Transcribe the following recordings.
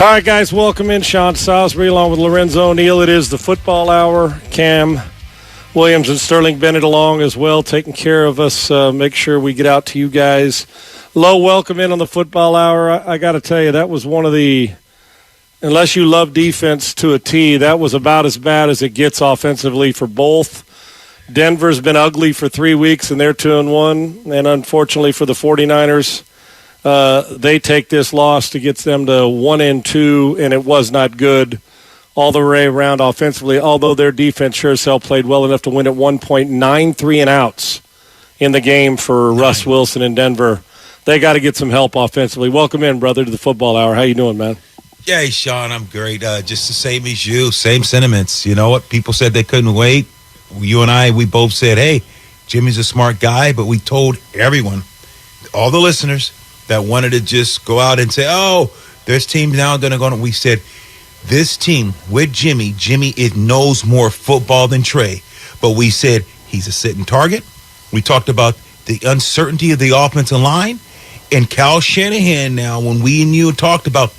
All right, guys, welcome in. Sean Salisbury along with Lorenzo Neal. It is the football hour. Cam Williams and Sterling Bennett along as well, taking care of us. Make sure we get out to you guys. Lo, welcome in on the football hour. I got to tell you, that was one of the, unless you love defense to a T, that was about as bad as it gets offensively for both. Denver's been ugly for 3 weeks, and they're 2-1. And unfortunately for the 49ers, they take this loss to get them to 1-2, and it was not good all the way around offensively, although their defense sure as hell played well enough to win at 1.93 and outs in the game for Russ Wilson in Denver. They got to get some help offensively. Welcome in, brother, to the football hour. How you doing, man? Yeah, hey, Sean, I'm great. Just the same as you, same sentiments. You know what? People said they couldn't wait. You and I, we both said, hey, Jimmy's a smart guy, but we told everyone, all the listeners that wanted to just go out and say, oh, there's teams now that are going to, we said, this team with Jimmy, it knows more football than Trey. But we said he's a sitting target. We talked about the uncertainty of the offensive line. And Kyle Shanahan now, when we and you talked about,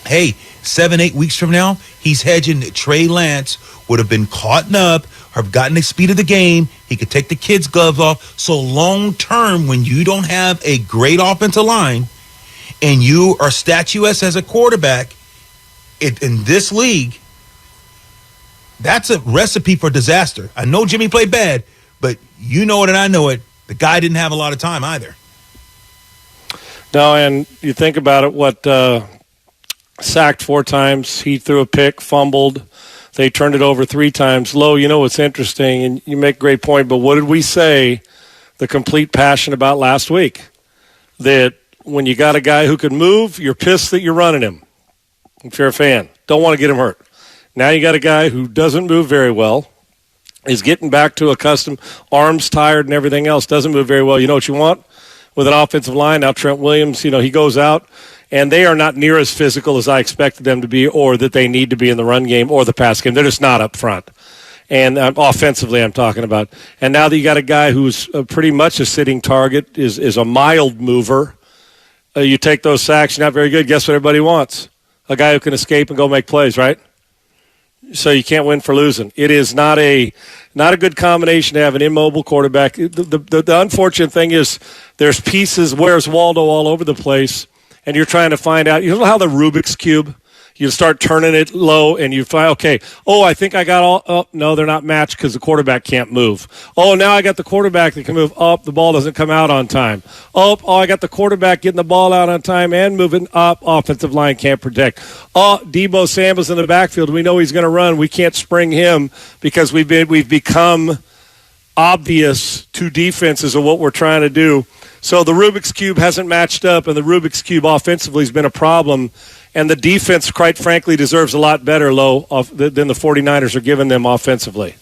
hey, 7-8 weeks from now, he's hedging that Trey Lance would have been caught up or have gotten the speed of the game. He could take the kids' gloves off. So long term, when you don't have a great offensive line and you are statuesque as a quarterback in this league, that's a recipe for disaster. I know Jimmy played bad, but you know it and I know it. The guy didn't have a lot of time either. No, and you think about it, sacked 4 times. He threw a pick, fumbled. They turned it over 3 times. Lo, you know what's interesting, and you make a great point, but what did we say the complete passion about last week? That when you got a guy who can move, you're pissed that you're running him. If you're a fan, don't want to get him hurt. Now you got a guy who doesn't move very well, is getting back to accustomed, arms tired and everything else, doesn't move very well. You know what you want with an offensive line? Now Trent Williams, he goes out, and they are not near as physical as I expected them to be or that they need to be in the run game or the pass game. They're just not up front. And offensively, I'm talking about. And now that you got a guy who's pretty much a sitting target, is a mild mover, you take those sacks, you're not very good. Guess what everybody wants? A guy who can escape and go make plays, right? So you can't win for losing. It is not a good combination to have an immobile quarterback. The unfortunate thing is there's pieces, where's Waldo all over the place, and you're trying to find out. You know how the Rubik's Cube, you start turning it low, and you find, okay, I think I got all, no, they're not matched because the quarterback can't move. Oh, now I got the quarterback that can move. The ball doesn't come out on time. I got the quarterback getting the ball out on time and moving up. Offensive line can't protect. Debo Samuel's in the backfield. We know he's going to run. We can't spring him because we've become obvious to defenses of what we're trying to do. So the Rubik's Cube hasn't matched up, and the Rubik's Cube offensively has been a problem. And the defense, quite frankly, deserves a lot better, than the 49ers are giving them offensively.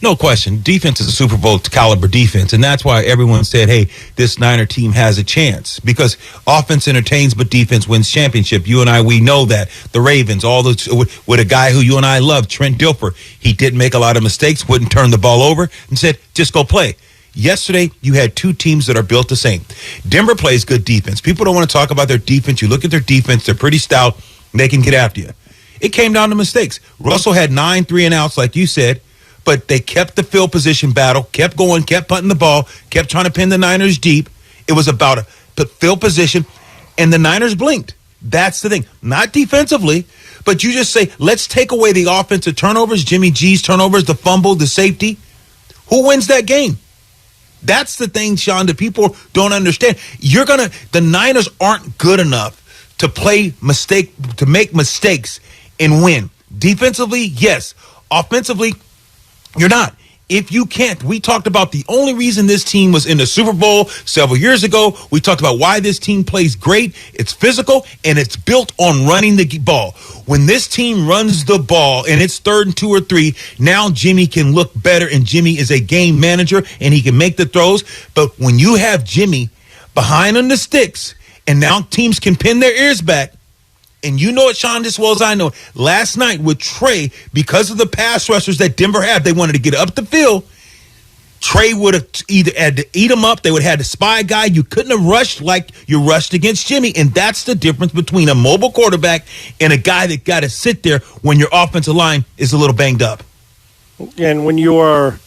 No question. Defense is a Super Bowl caliber defense, and that's why everyone said, hey, this Niner team has a chance. Because offense entertains, but defense wins championship. You and I, we know that. The Ravens, all those with a guy who you and I love, Trent Dilfer, he didn't make a lot of mistakes, wouldn't turn the ball over, and said, just go play. Yesterday, you had 2 teams that are built the same. Denver plays good defense. People don't want to talk about their defense. You look at their defense, they're pretty stout. They can get after you. It came down to mistakes. Russell had 9 3-and-outs, like you said, but they kept the field position battle, kept going, kept punting the ball, kept trying to pin the Niners deep. It was about a field position, and the Niners blinked. That's the thing. Not defensively, but you just say, let's take away the offensive turnovers, Jimmy G's turnovers, the fumble, the safety. Who wins that game? That's the thing, Sean, that people don't understand. The Niners aren't good enough to make mistakes and win. Defensively, yes. Offensively, you're not. If you can't, we talked about the only reason this team was in the Super Bowl several years ago. We talked about why this team plays great. It's physical, and it's built on running the ball. When this team runs the ball and it's 3rd and 2 or 3, now Jimmy can look better, and Jimmy is a game manager, and he can make the throws. But when you have Jimmy behind on the sticks, and now teams can pin their ears back, and you know it, Sean, as well as I know. Last night with Trey, because of the pass rushers that Denver had, they wanted to get up the field. Trey would have either had to eat him up. They would have had to spy guy. You couldn't have rushed like you rushed against Jimmy. And that's the difference between a mobile quarterback and a guy that got to sit there when your offensive line is a little banged up. And when you are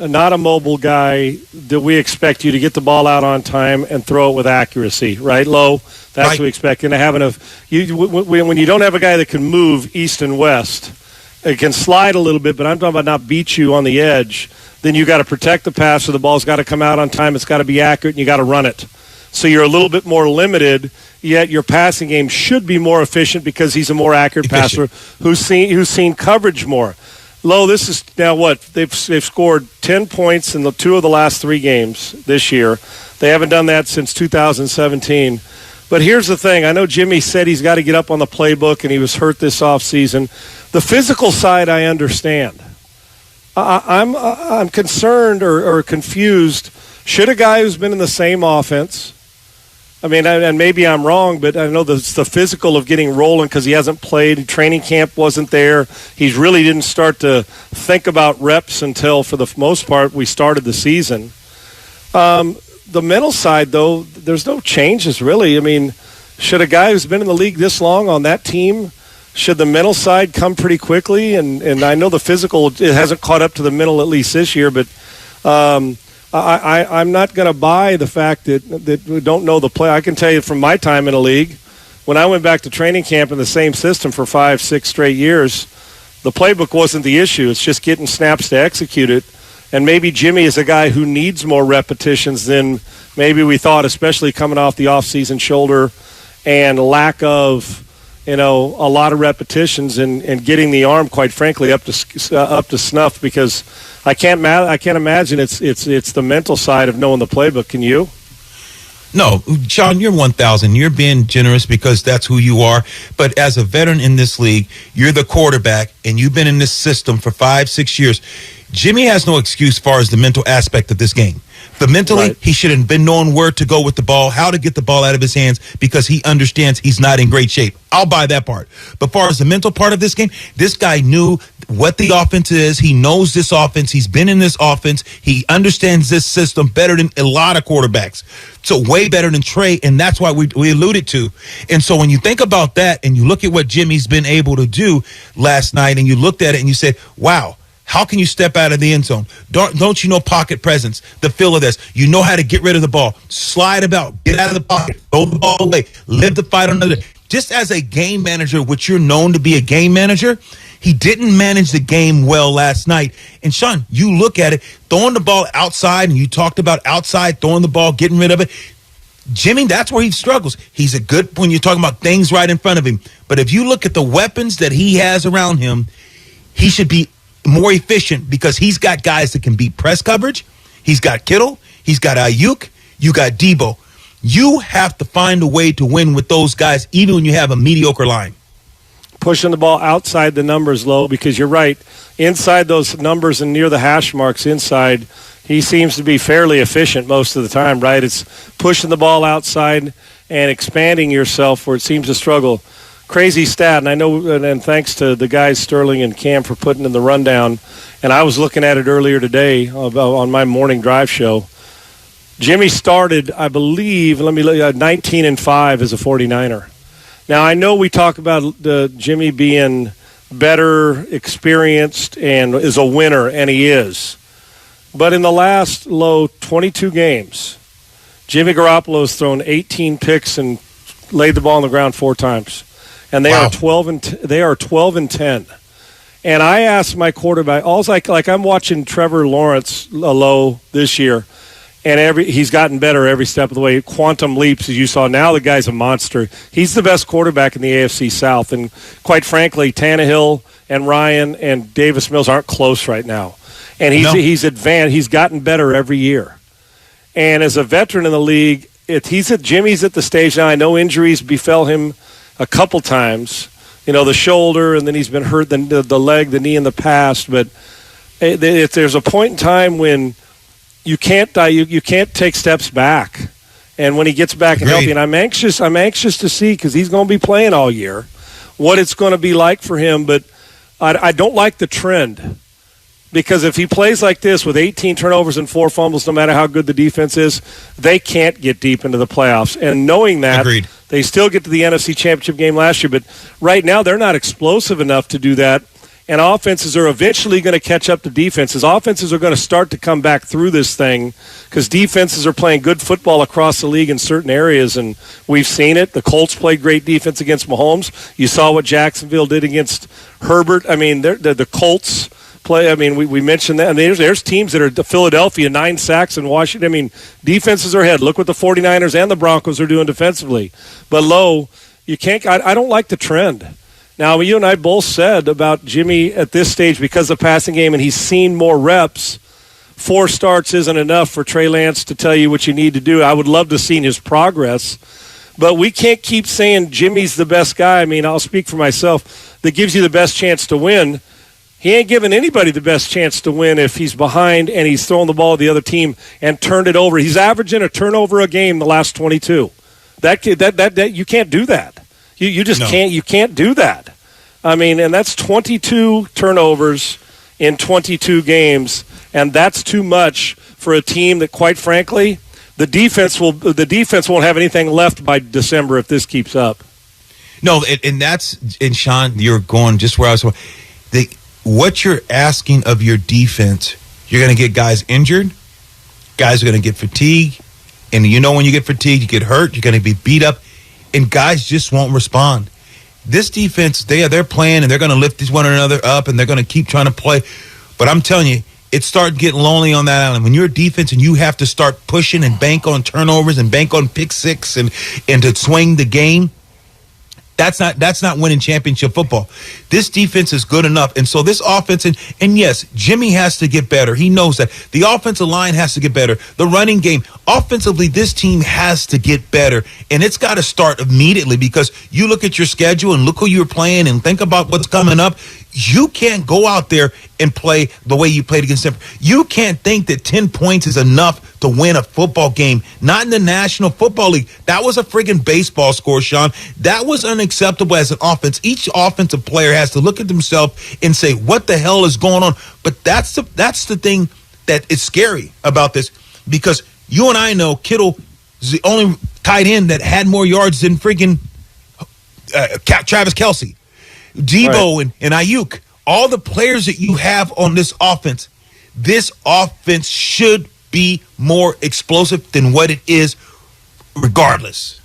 not a mobile guy, that we expect you to get the ball out on time and throw it with accuracy, right? Low, that's right. what we expect. And when you don't have a guy that can move east and west, it can slide a little bit, but I'm talking about not beat you on the edge, then you got to protect the passer. The ball's got to come out on time. It's got to be accurate, and you got to run it. So you're a little bit more limited, yet your passing game should be more efficient because he's a more accurate passer who's seen coverage more. Low, this is now what? They've scored 10 points in the 2 of the last 3 games this year. They haven't done that since 2017. But here's the thing. I know Jimmy said he's got to get up on the playbook, and he was hurt this offseason. The physical side I understand. I'm concerned or confused. Should a guy who's been in the same offense, I mean, and maybe I'm wrong, but I know the physical of getting rolling because he hasn't played. Training camp wasn't there. He really didn't start to think about reps until, for the most part, we started the season. The mental side, though, there's no changes, really. I mean, should a guy who's been in the league this long on that team, should the mental side come pretty quickly? And I know the physical, it hasn't caught up to the mental at least this year, but I'm not going to buy the fact that we don't know the play. I can tell you from my time in the league, when I went back to training camp in the same system for 5-6 straight years, the playbook wasn't the issue. It's just getting snaps to execute it. And maybe Jimmy is a guy who needs more repetitions than maybe we thought, especially coming off the offseason shoulder and lack of, a lot of repetitions and getting the arm, quite frankly, up to snuff. Because I can't imagine it's the mental side of knowing the playbook. Can you? No, Sean, you're 1,000. You're being generous because that's who you are. But as a veteran in this league, you're the quarterback, and you've been in this system for 5-6 years. Jimmy has no excuse as far as the mental aspect of this game. But mentally, He should have been knowing where to go with the ball, how to get the ball out of his hands, because he understands he's not in great shape. I'll buy that part. But as far as the mental part of this game, this guy knew what the offense is. He knows this offense. He's been in this offense. He understands this system better than a lot of quarterbacks. So way better than Trey, and that's why we alluded to. And so when you think about that and you look at what Jimmy's been able to do last night and you looked at it and you said, wow, how can you step out of the end zone? Don't you know pocket presence, the feel of this? You know how to get rid of the ball, slide about, get out of the pocket, throw the ball away, live the fight on the other. Just as a game manager, which you're known to be a game manager, he didn't manage the game well last night. And, Sean, you look at it, throwing the ball outside, and you talked about outside, throwing the ball, getting rid of it. Jimmy, that's where he struggles. He's a good when you're talking about things right in front of him. But if you look at the weapons that he has around him, he should be more efficient because he's got guys that can beat press coverage. He's got Kittle. He's got Ayuk. You got Debo. You have to find a way to win with those guys, even when you have a mediocre line. Pushing the ball outside the numbers, Low, because you're right. Inside those numbers and near the hash marks inside, he seems to be fairly efficient most of the time, right? It's pushing the ball outside and expanding yourself where it seems to struggle. Crazy stat, and I know, and thanks to the guys Sterling and Cam for putting in the rundown, and I was looking at it earlier today on my morning drive show. Jimmy started, I believe, 19-5 as a 49er. Now, I know we talk about Jimmy being better, experienced, and is a winner, and he is. But in the last 22 games, Jimmy Garoppolo has thrown 18 picks and laid the ball on the ground 4 times. And they are 12-10. And I asked my quarterback, like I'm watching Trevor Lawrence low this year, and he's gotten better every step of the way. Quantum leaps, as you saw. Now the guy's a monster. He's the best quarterback in the AFC South. And quite frankly, Tannehill and Ryan and Davis Mills aren't close right now. And he's advanced. He's gotten better every year. And as a veteran in the league, Jimmy's at the stage now. I know injuries befell him a couple times, the shoulder, and then he's been hurt, the leg, the knee in the past. But if there's a point in time when you can't take steps back, and when he gets back and healthy, and I'm anxious to see, because he's going to be playing all year, what it's going to be like for him. But I don't like the trend Because if he plays like this with 18 turnovers and 4 fumbles, no matter how good the defense is, they can't get deep into the playoffs. And knowing that, Agreed. They still get to the NFC Championship game last year, but right now they're not explosive enough to do that. And offenses are eventually going to catch up to defenses. Offenses are going to start to come back through this thing because defenses are playing good football across the league in certain areas, and we've seen it. The Colts played great defense against Mahomes. You saw what Jacksonville did against Herbert. I mean, the Colts play. I mean, we mentioned that. And there's teams that are Philadelphia, 9 sacks in Washington. I mean, defenses are ahead. Look what the 49ers and the Broncos are doing defensively. But, Low, you can't – I don't like the trend. Now, you and I both said about Jimmy at this stage because of the passing game and he's seen more reps, 4 starts isn't enough for Trey Lance to tell you what you need to do. I would love to see his progress. But we can't keep saying Jimmy's the best guy. I mean, I'll speak for myself. That gives you the best chance to win. He ain't giving anybody the best chance to win if he's behind and he's throwing the ball to the other team and turned it over. He's averaging a turnover a game the last 22. That you can't do that. You just can't. You can't do that. I mean, and that's 22 turnovers in 22 games, and that's too much for a team that, quite frankly, the defense won't have anything left by December if this keeps up. No, and Sean, you're going just where I was going. What you're asking of your defense, you're going to get guys injured, guys are going to get fatigued, and when you get fatigued, you get hurt, you're going to be beat up, and guys just won't respond. This defense, they're playing, and they're going to lift one another up, and they're going to keep trying to play. But I'm telling you, it started getting lonely on that island. When you're a defense and you have to start pushing and bank on turnovers and bank on pick six and to swing the game, that's not winning championship football. This defense is good enough. And so this offense, and yes, Jimmy has to get better. He knows that. The offensive line has to get better. The running game, offensively, this team has to get better. And it's got to start immediately because you look at your schedule and look who you're playing and think about what's coming up. You can't go out there and play the way you played against them. You can't think that 10 points is enough to win a football game. Not in the National Football League. That was a friggin' baseball score, Sean. That was unacceptable as an offense. Each offensive player has to look at themselves and say, what the hell is going on? But that's the thing that is scary about this because you and I know Kittle is the only tight end that had more yards than friggin' Travis Kelce. Debo right. and Ayuk, all the players that you have on this offense should be more explosive than what it is regardless.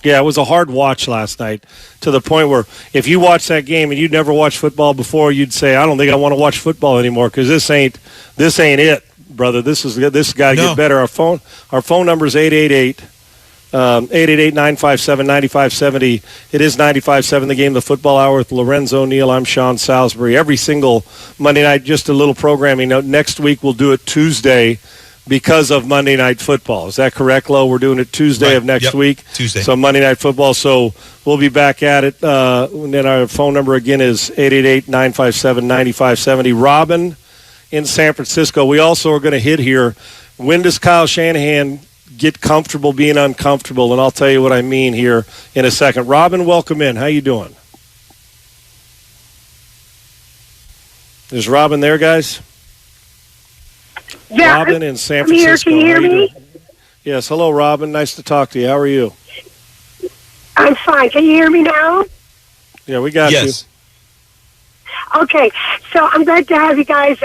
Yeah, it was a hard watch last night to the point where if you watch that game and you'd never watched football before, you'd say, I don't think I want to watch football anymore because this ain't it, brother. This got to get better. Our phone number is 888. 888-957-9570. It is 95.7 The Game, the Football Hour with Lorenzo Neal. I'm Sean Salisbury. Every single Monday night, just a little programming note. Next week, we'll do it Tuesday because of Monday Night Football. Is that correct, Lo? We're doing it Tuesday of next week. Tuesday. So Monday Night Football. So we'll be back at it. And then our phone number again is 888-957-9570. Robin in San Francisco. We also are going to hit here. When does Kyle Shanahan get comfortable being uncomfortable? And I'll tell you what I mean here in a second. Robin, welcome in. How you doing? Is Robin there, guys? Yeah, Robin in San Francisco. Can you hear me? Yes. Hello, Robin. Nice to talk to you. How are you? I'm fine. Can you hear me now? Yeah, we got you. Okay, so I'm glad to have you guys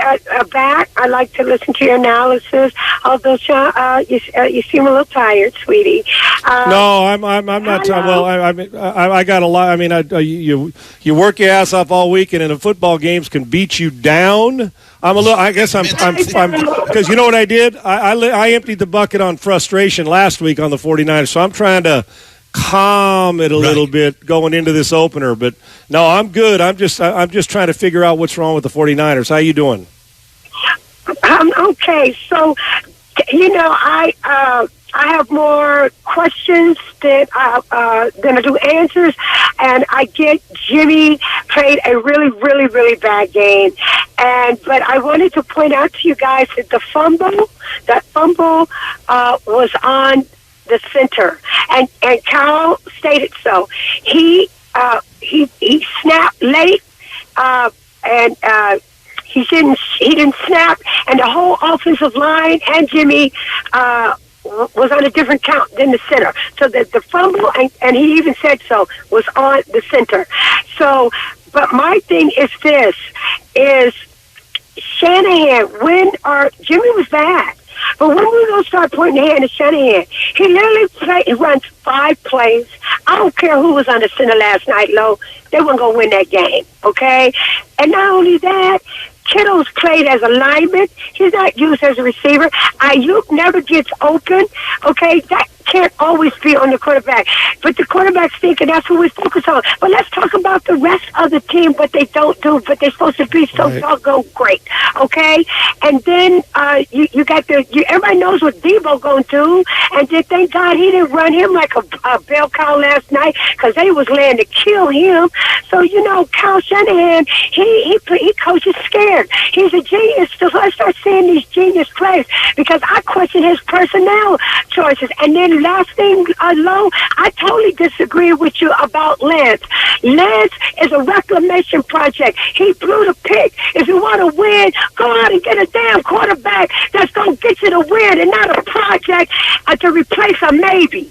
back. I like to listen to your analysis. Although Sean, you seem a little tired, sweetie. No, I'm not tired. Well, I got a lot. I mean, you work your ass off all week, and in the football games can beat you down. I guess I'm because you know what I did? I emptied the bucket on frustration last week on the 49ers, so I'm trying to calm it a little bit going into this opener. But no, I'm good. I'm just trying to figure out what's wrong with the 49ers. How you doing? Okay. So, I have more questions than I do answers, and I get Jimmy played a really, really, really bad game, but I wanted to point out to you guys that that fumble was on the center, and Kyle stated so. He snapped late, and he didn't he didn't snap, and the whole offensive line and Jimmy was on a different count than the center. So the fumble, and he even said so, was on the center. So, but my thing is this, is Shanahan, Jimmy was bad. But when we going to start pointing the hand at Shanahan, he literally he runs 5 plays. I don't care who was on the center last night, Lo. They weren't going to win that game, okay? And not only that, Kittle's played as a lineman. He's not used as a receiver. Ayuk never gets open, okay? That can't always be on the quarterback. But the quarterback's thinking that's who we focus on. But let's talk about the rest of the team, what they don't do, but they're supposed to be so doggone great, okay? And then you got everybody knows what Debo going to do, and then thank God he didn't run him like a bell cow last night, because they was laying to kill him. So, Kyle Shanahan, he coaches scared. He's a genius. So let's start seeing these genius plays, because I question his personnel choices. And then last thing, Lo, I totally disagree with you about Lance. Lance is a reclamation project. He blew the pick. If you want to win, go out and get a damn quarterback that's going to get you to win, and not a project to replace a maybe.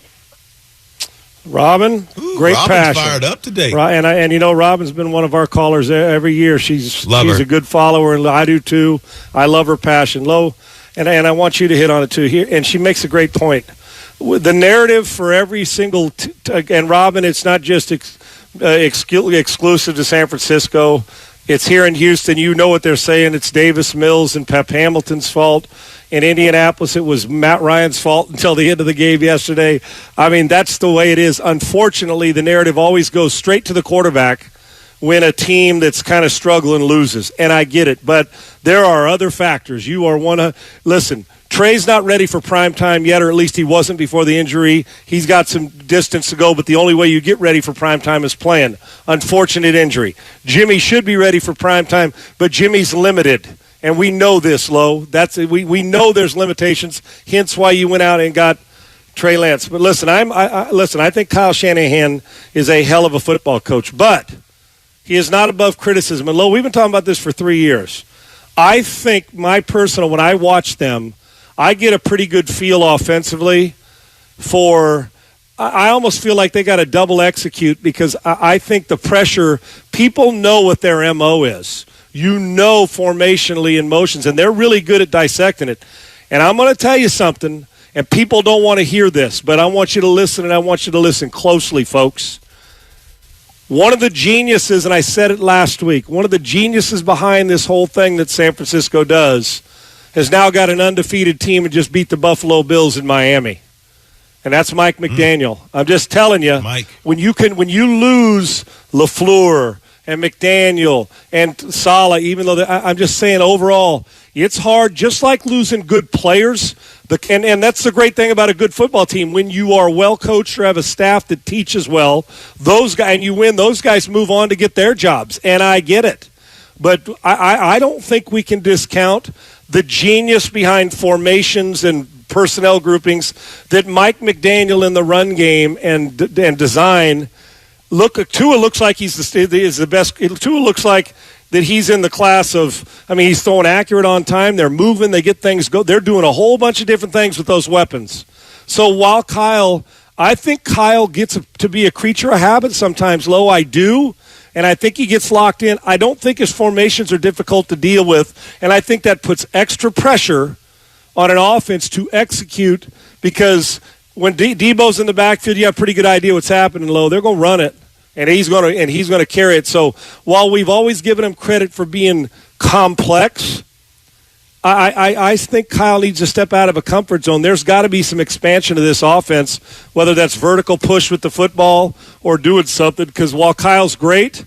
Robin, great Robin's passion. Fired up today. And Robin's been one of our callers every year. She's a good follower, and I do too. I love her passion. Lo, and I want you to hit on it too here. And she makes a great point. The narrative for every single and Robin, it's not just exclusive to San Francisco. It's here in Houston. You know what they're saying. It's Davis Mills and Pep Hamilton's fault. In Indianapolis, it was Matt Ryan's fault until the end of the game yesterday. I mean, that's the way it is. Unfortunately, the narrative always goes straight to the quarterback when a team that's kind of struggling loses. And I get it. But there are other factors. You are listen, Trey's not ready for prime time yet, or at least he wasn't before the injury. He's got some distance to go, but the only way you get ready for prime time is playing. Unfortunate injury. Jimmy should be ready for prime time, but Jimmy's limited. And we know this, Lo. We know there's limitations, hence why you went out and got Trey Lance. But listen, I think Kyle Shanahan is a hell of a football coach, but he is not above criticism. And Lo, we've been talking about this for 3 years. I think when I watch them, I get a pretty good feel offensively I almost feel like they got to double execute, because I think the pressure, people know what their MO is. Formationally in motions, and they're really good at dissecting it. And I'm going to tell you something, and people don't want to hear this, but I want you to listen, and I want you to listen closely, folks. One of the geniuses, and I said it last week, one of the geniuses behind this whole thing that San Francisco does has now got an undefeated team and just beat the Buffalo Bills in Miami. And that's Mike McDaniel. I'm just telling you, Mike. when you lose LaFleur and McDaniel and Saleh, even though I'm just saying overall, it's hard, just like losing good players. And that's the great thing about a good football team. When you are well coached or have a staff that teaches well, those guys, and you win, those guys move on to get their jobs. And I get it. But I don't think we can discount the genius behind formations and personnel groupings that Mike McDaniel in the run game and design. Tua looks like he's the best. Tua looks like that he's in the class of, he's throwing accurate on time. They're moving. They get things go. They're doing a whole bunch of different things with those weapons. So while I think Kyle gets to be a creature of habit sometimes, Lo, I do. And I think he gets locked in. I don't think his formations are difficult to deal with. And I think that puts extra pressure on an offense to execute, because when Debo's in the backfield, you have a pretty good idea what's happening, Lo. They're going to run it, and he's going to carry it. So while we've always given him credit for being complex, I think Kyle needs to step out of a comfort zone. There's got to be some expansion of this offense, whether that's vertical push with the football or doing something, because while Kyle's great,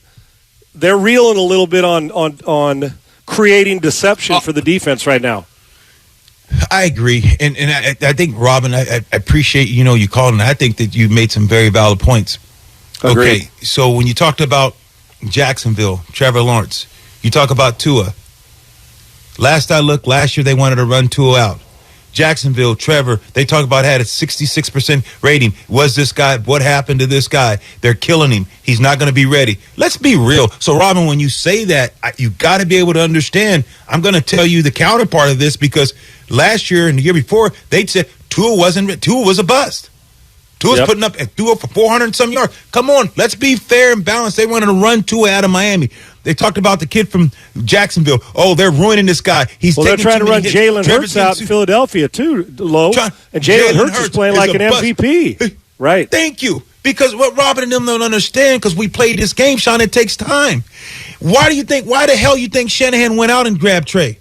they're reeling a little bit on creating deception for the defense right now. I agree, and I think, Robin, I appreciate you calling, and I think that you made some very valid points. Agreed. Okay, so when you talked about Jacksonville, Trevor Lawrence, you talk about Tua. Last I looked, last year they wanted to run Tua out. Jacksonville, Trevor, they talk about had a 66% rating. Was this guy, what happened to this guy? They're killing him. He's not going to be ready. Let's be real. So, Robin, when you say that, you got to be able to understand. I'm going to tell you the counterpart of this because last year and the year before, they said Tua was a bust. Tua's putting up and threw up for 400 and some yards. Come on, let's be fair and balanced. They wanted to run Tua out of Miami. They talked about the kid from Jacksonville. Oh, they're ruining this guy. They're trying to run Jalen Hurts out in Philadelphia too, Low. And Jalen Hurts is playing like an MVP. Right. Thank you. Because what Robin and them don't understand, because we played this game, Sean, it takes time. Why the hell you think Shanahan went out and grabbed Trey?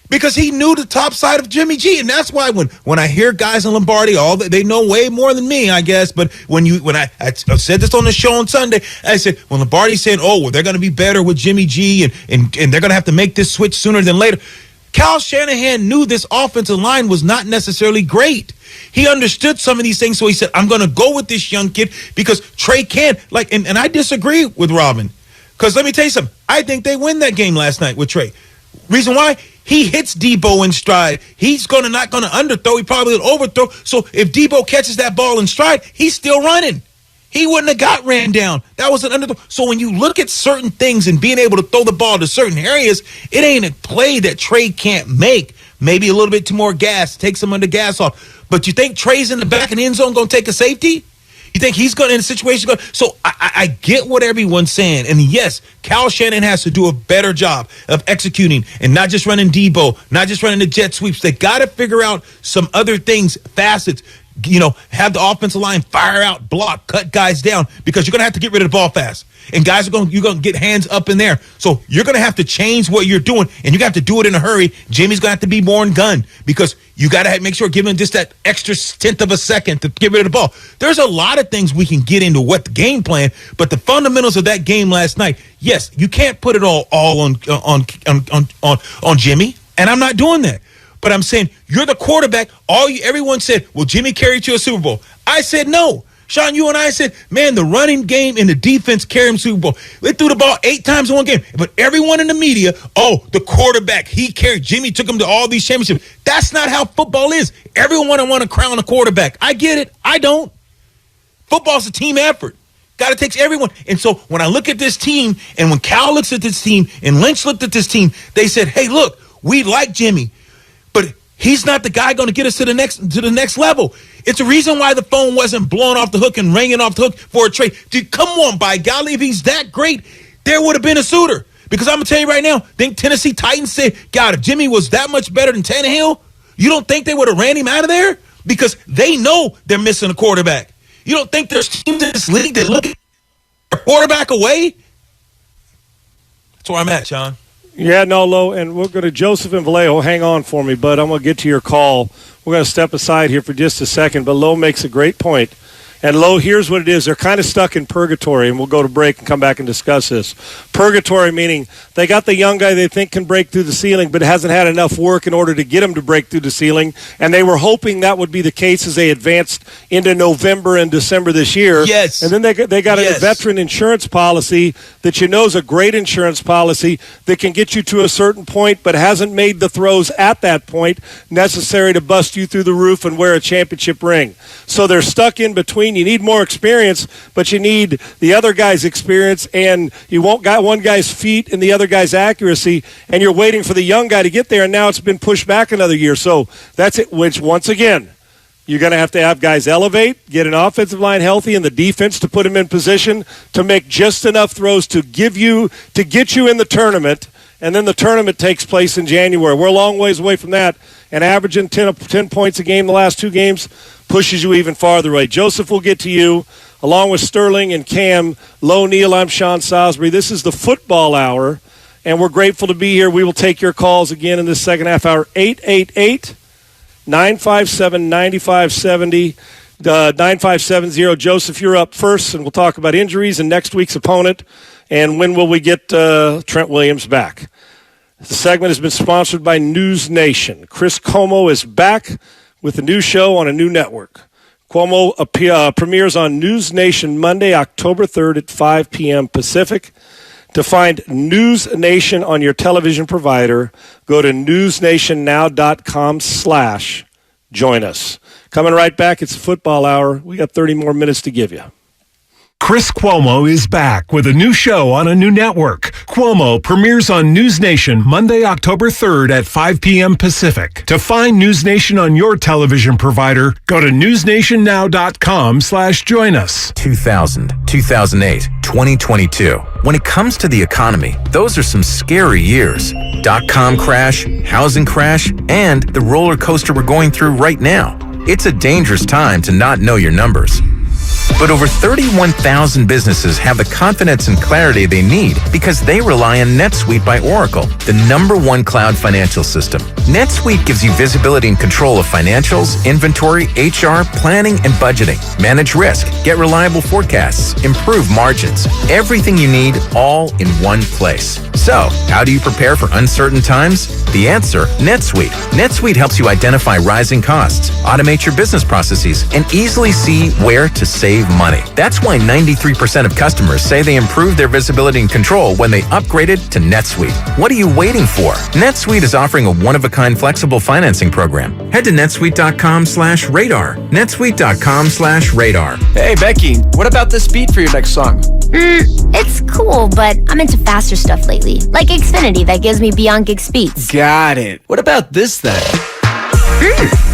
Because he knew the top side of Jimmy G, and that's why when I hear guys in Lombardi, they know way more than me, I guess. But when I said this on the show on Sunday, I said when Lombardi's saying, "Oh, well, they're going to be better with Jimmy G, and they're going to have to make this switch sooner than later," Kyle Shanahan knew this offensive line was not necessarily great. He understood some of these things, so he said, "I'm going to go with this young kid because Trey can." And I disagree with Robin, because let me tell you something. I think they win that game last night with Trey. Reason why? He hits Debo in stride. He's not going to underthrow. He probably will overthrow. So if Debo catches that ball in stride, he's still running. He wouldn't have got ran down. That was an underthrow. So when you look at certain things and being able to throw the ball to certain areas, it ain't a play that Trey can't make. Maybe a little bit too more gas, take some of the gas off. But you think Trey's in the back of the end zone going to take a safety? You think he's going in a situation? So I get what everyone's saying. And yes, Kyle Shanahan has to do a better job of executing and not just running Debo, not just running the jet sweeps. They got to figure out some other things, facets, have the offensive line fire out, block, cut guys down, because you're going to have to get rid of the ball fast. And guys you're going to get hands up in there. So you're going to have to change what you're doing, and you got to do it in a hurry. Jimmy's going to have to be more in gun, because you got to make sure, give him just that extra tenth of a second to get rid of the ball. There's a lot of things we can get into what the game plan, but the fundamentals of that game last night, yes, you can't put it all on Jimmy, and I'm not doing that. But I'm saying, you're the quarterback. Everyone said, "Will Jimmy carry you to a Super Bowl?" I said no. Sean, you and I said, man, the running game and the defense carry him to Super Bowl. They threw the ball 8 times in one game. But everyone in the media, the quarterback, he carried. Jimmy took him to all these championships. That's not how football is. Everyone want to crown a quarterback. I get it. I don't. Football's a team effort. Got to take everyone. And so when I look at this team, and when Cal looks at this team, and Lynch looked at this team, they said, hey, look, we like Jimmy, but he's not the guy going to get us to the next level. It's a reason why the phone wasn't blown off the hook and ringing off the hook for a trade. Dude, come on, by golly, if he's that great, there would have been a suitor. Because I'm going to tell you right now, think Tennessee Titans said, God, if Jimmy was that much better than Tannehill, you don't think they would have ran him out of there? Because they know they're missing a quarterback. You don't think there's teams in this league that look at a quarterback away? That's where I'm at, Sean. Yeah, no, Lo, and we're going to Joseph and Vallejo. Hang on for me, bud. I'm going to get to your call. We're going to step aside here for just a second, but Lo makes a great point. And Lo, here's what it is. They're kind of stuck in purgatory, and we'll go to break and come back and discuss this. Purgatory meaning they got the young guy they think can break through the ceiling, but hasn't had enough work in order to get him to break through the ceiling, and they were hoping that would be the case as they advanced into November and December this year. Yes. And then they got a veteran insurance policy that you know is a great insurance policy that can get you to a certain point, but hasn't made the throws at that point necessary to bust you through the roof and wear a championship ring. So they're stuck in between. You need more experience, but you need the other guy's experience, and you won't got one guy's feet and the other guy's accuracy, and you're waiting for the young guy to get there, and now it's been pushed back another year. So that's it, which, once again, you're going to have guys elevate, get an offensive line healthy, and the defense to put them in position to make just enough throws to get you in the tournament, and then the tournament takes place in January. We're a long ways away from that, and averaging 10 points a game the last 2 games pushes you even farther away. Joseph will get to you, along with Sterling and Cam. Lo Neal, I'm Sean Salisbury. This is the Football Hour, and we're grateful to be here. We will take your calls again in this second half hour. 888-957-9570, 9570. Joseph, you're up first, and we'll talk about injuries and next week's opponent, and when will we get Trent Williams back. The segment has been sponsored by News Nation. Chris Como is back with a new show on a new network. Cuomo premieres on News Nation Monday, October 3rd at 5 p.m. Pacific. To find News Nation on your television provider, go to newsnationnow.com/join us. Coming right back, it's Football Hour. We got 30 more minutes to give you. Chris Cuomo is back with a new show on a new network. Cuomo premieres on News Nation Monday, October 3rd at 5 p.m. Pacific. To find News Nation on your television provider, go to newsnationnow.com/join us. 2000, 2008, 2022. When it comes to the economy, those are some scary years. Dot-com crash, housing crash, and the roller coaster we're going through right now. It's a dangerous time to not know your numbers. But over 31,000 businesses have the confidence and clarity they need because they rely on NetSuite by Oracle, the #1 cloud financial system. NetSuite gives you visibility and control of financials, inventory, HR, planning, and budgeting. Manage risk, get reliable forecasts, improve margins. Everything you need all in one place. So, how do you prepare for uncertain times? The answer, NetSuite. NetSuite helps you identify rising costs, automate your business processes, and easily see where to save money. That's why 93% of customers say they improved their visibility and control when they upgraded to NetSuite. What are you waiting for? NetSuite is offering a one-of-a-kind flexible financing program. Head to netsuite.com/radar. netsuite.com/radar. Hey, Becky, what about this beat for your next song? It's cool, but I'm into faster stuff lately. Like Xfinity that gives me beyond gig speeds. Got it. What about this then?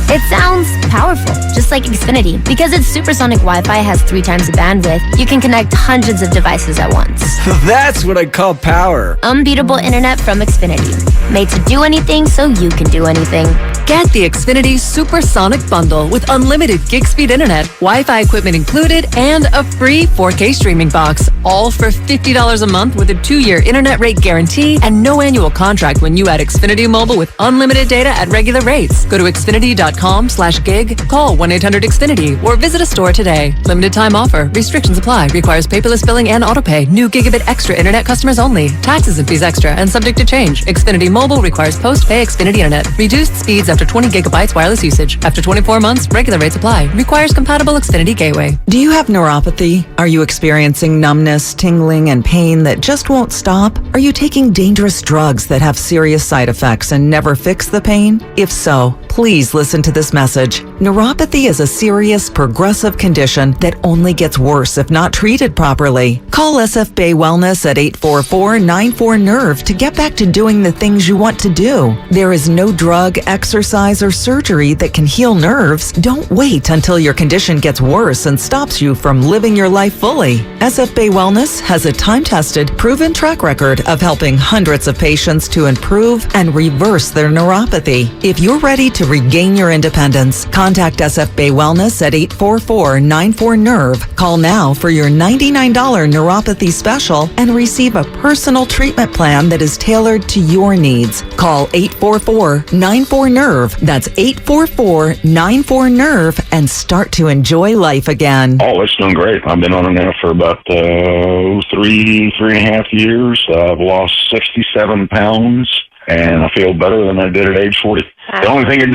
It sounds powerful, just like Xfinity. Because its supersonic Wi-Fi has 3 times the bandwidth, you can connect hundreds of devices at once. That's what I call power. Unbeatable internet from Xfinity. Made to do anything so you can do anything. Get the Xfinity Supersonic Bundle with unlimited gig speed internet, Wi-Fi equipment included, and a free 4K streaming box. All for $50 a month with a 2-year internet rate guarantee and no annual contract when you add Xfinity Mobile with unlimited data at regular rates. Go to Xfinity.com/gig, call 1-800-XFINITY, or visit a store today. Limited time offer. Restrictions apply. Requires paperless billing and autopay. New Gigabit Extra internet customers only. Taxes and fees extra and subject to change. Xfinity Mobile requires post-pay Xfinity internet. Reduced speeds after 20 gigabytes wireless usage. After 24 months, regular rates apply. Requires compatible Xfinity gateway. Do you have neuropathy? Are you experiencing numbness, tingling, and pain that just won't stop? Are you taking dangerous drugs that have serious side effects and never fix the pain? If so, please listen to this message. Neuropathy is a serious, progressive condition that only gets worse if not treated properly. Call SF Bay Wellness at 844-94-NERVE to get back to doing the things you want to do. There is no drug, exercise, or surgery that can heal nerves. Don't wait until your condition gets worse and stops you from living your life fully. SF Bay Wellness has a time-tested, proven track record of helping hundreds of patients to improve and reverse their neuropathy. If you're ready to regain your independence, contact SF Bay Wellness at 844-94-NERVE. Call now for your $99 neuropathy special and receive a personal treatment plan that is tailored to your needs. Call 844-94-NERVE. That's 844-94-NERVE and start to enjoy life again. Oh, it's doing great. I've been on it now for about 3.5 years. I've lost 67 pounds, and I feel better than I did at age 40. The only thing I'm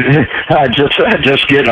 just getting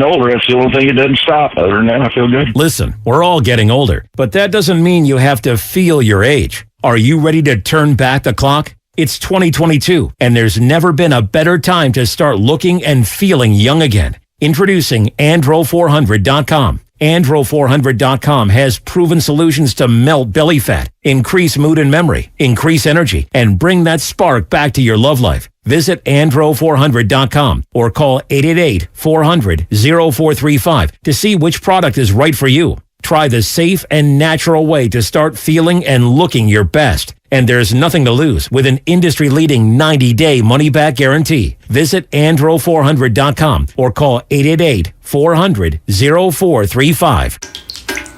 older. That's the only thing it doesn't stop. Other than that, I feel good. Listen, we're all getting older, but that doesn't mean you have to feel your age. Are you ready to turn back the clock? It's 2022, and there's never been a better time to start looking and feeling young again. Introducing Andro400.com. Andro400.com has proven solutions to melt belly fat, increase mood and memory, increase energy, and bring that spark back to your love life. Visit Andro400.com or call 888-400-0435 to see which product is right for you. Try the safe and natural way to start feeling and looking your best. And there's nothing to lose with an industry-leading 90-day money-back guarantee. Visit Andro400.com or call 888-400-0435.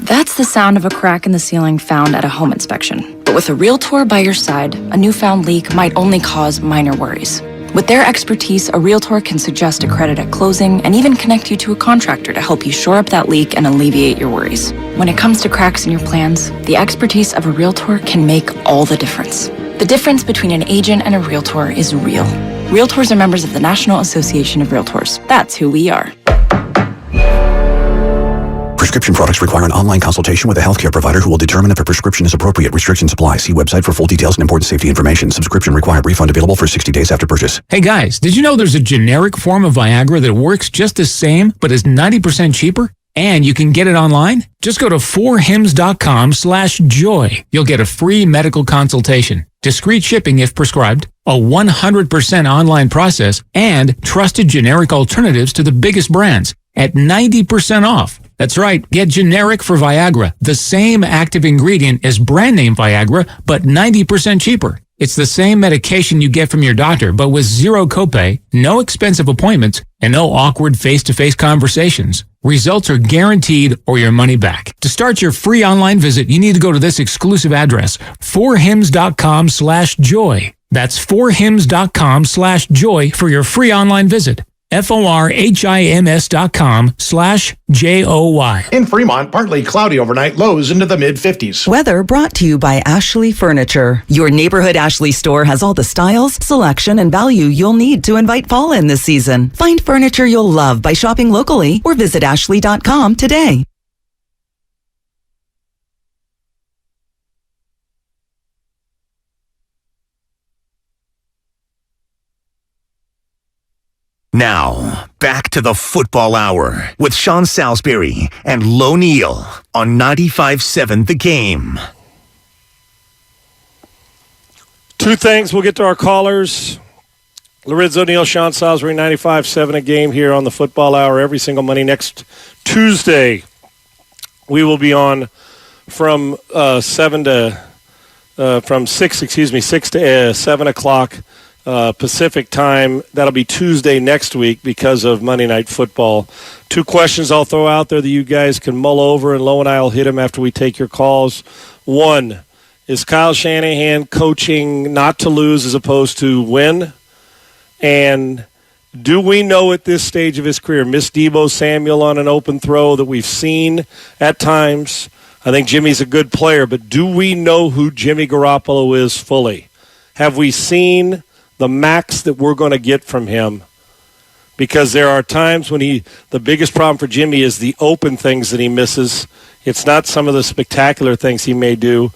That's the sound of a crack in the ceiling found at a home inspection. But with a Realtor by your side, a newfound leak might only cause minor worries. With their expertise, a Realtor can suggest a credit at closing and even connect you to a contractor to help you shore up that leak and alleviate your worries. When it comes to cracks in your plans, the expertise of a Realtor can make all the difference. The difference between an agent and a Realtor is real. Realtors are members of the National Association of Realtors. That's who we are. Prescription products require an online consultation with a healthcare provider who will determine if a prescription is appropriate. Restrictions apply. See website for full details and important safety information. Subscription required. Refund available for 60 days after purchase. Hey guys, did you know there's a generic form of Viagra that works just the same but is 90% cheaper? And you can get it online? Just go to 4hims.com/joy. You'll get a free medical consultation, discreet shipping if prescribed, a 100% online process, and trusted generic alternatives to the biggest brands at 90% off. That's right, get generic for Viagra, the same active ingredient as brand name Viagra, but 90% cheaper. It's the same medication you get from your doctor, but with zero copay, no expensive appointments, and no awkward face-to-face conversations. Results are guaranteed or your money back. To start your free online visit, you need to go to this exclusive address, 4hims.com/joy. That's 4hims.com/joy for your free online visit. FORHIMS.com/JOY. In Fremont, partly cloudy overnight, lows into the mid-50s. Weather brought to you by Ashley Furniture. Your neighborhood Ashley store has all the styles, selection, and value you'll need to invite fall in this season. Find furniture you'll love by shopping locally or visit ashley.com today. Now, back to the Football Hour with Sean Salisbury and Lo Neal on 95.7 The Game. Two things. We'll get to our callers. Lorenzo Neal, Sean Salisbury, 95.7 A Game here on the Football Hour every single Monday. Next Tuesday, we will be on from 6 to 7 o'clock. Pacific time. That'll be Tuesday next week because of Monday Night Football. Two questions I'll throw out there that you guys can mull over, and Lo and I will hit them after we take your calls. One, is Kyle Shanahan coaching not to lose as opposed to win? And do we know at this stage of his career, miss Deebo Samuel on an open throw that we've seen at times? I think Jimmy's a good player, but do we know who Jimmy Garoppolo is fully? Have we seen the max that we're going to get from him? Because there are times when the biggest problem for Jimmy is the open things that he misses. It's not some of the spectacular things he may do.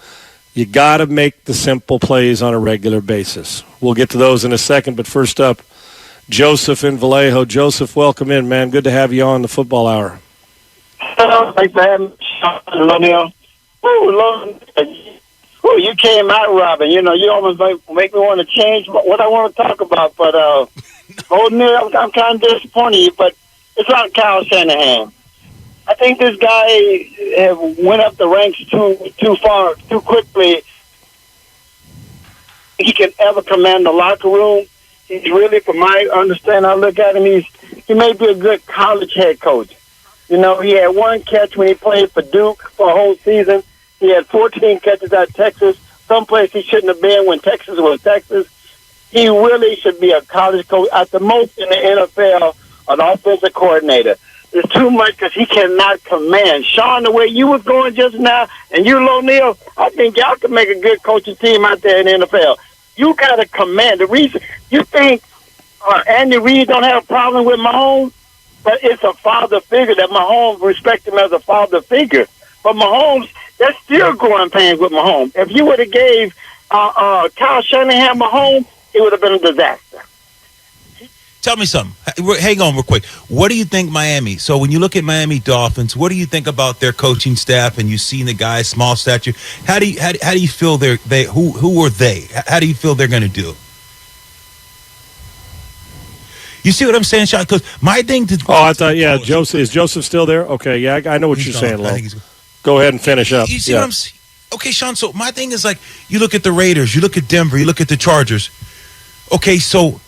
You got to make the simple plays on a regular basis. We'll get to those in a second, but first up, Joseph in Vallejo. Joseph, welcome in, man. Good to have you on the Football Hour. Thanks for having me, Sean. Oh, you came out, Robin. You know, you almost make me want to change what I want to talk about. But, Neal, I'm kind of disappointed, but it's not Kyle Shanahan. I think this guy went up the ranks too far, too quickly. He can ever command the locker room. He's really, from my understanding, I look at him, he may be a good college head coach. You know, he had one catch when he played for Duke for a whole season. He had 14 catches at Texas, someplace he shouldn't have been when Texas was Texas. He really should be a college coach, at the most in the NFL, an offensive coordinator. There's too much because he cannot command. Sean, the way you was going just now, and you, Lo Neal, I think y'all can make a good coaching team out there in the NFL. You got to command. The reason you think Andy Reid don't have a problem with Mahomes, but it's a father figure that Mahomes respect him as a father figure. But Mahomes, they're still growing pains with Mahomes. If you would have gave Kyle Shanahan Mahomes, it would have been a disaster. Tell me something. Hang on real quick. What do you think Miami? So when you look at Miami Dolphins, what do you think about their coaching staff? And you've seen the guys, small stature. How do you feel who are they? How do you feel they're going to do? You see what I'm saying, Sean? Because my thing to I thought, yeah, Joseph, is Joseph still there? Okay, yeah, I know what you're saying, Lo. Go ahead and finish up. You see what I'm saying? Okay, Sean, so my thing is like, you look at the Raiders, you look at Denver, you look at the Chargers. Okay, so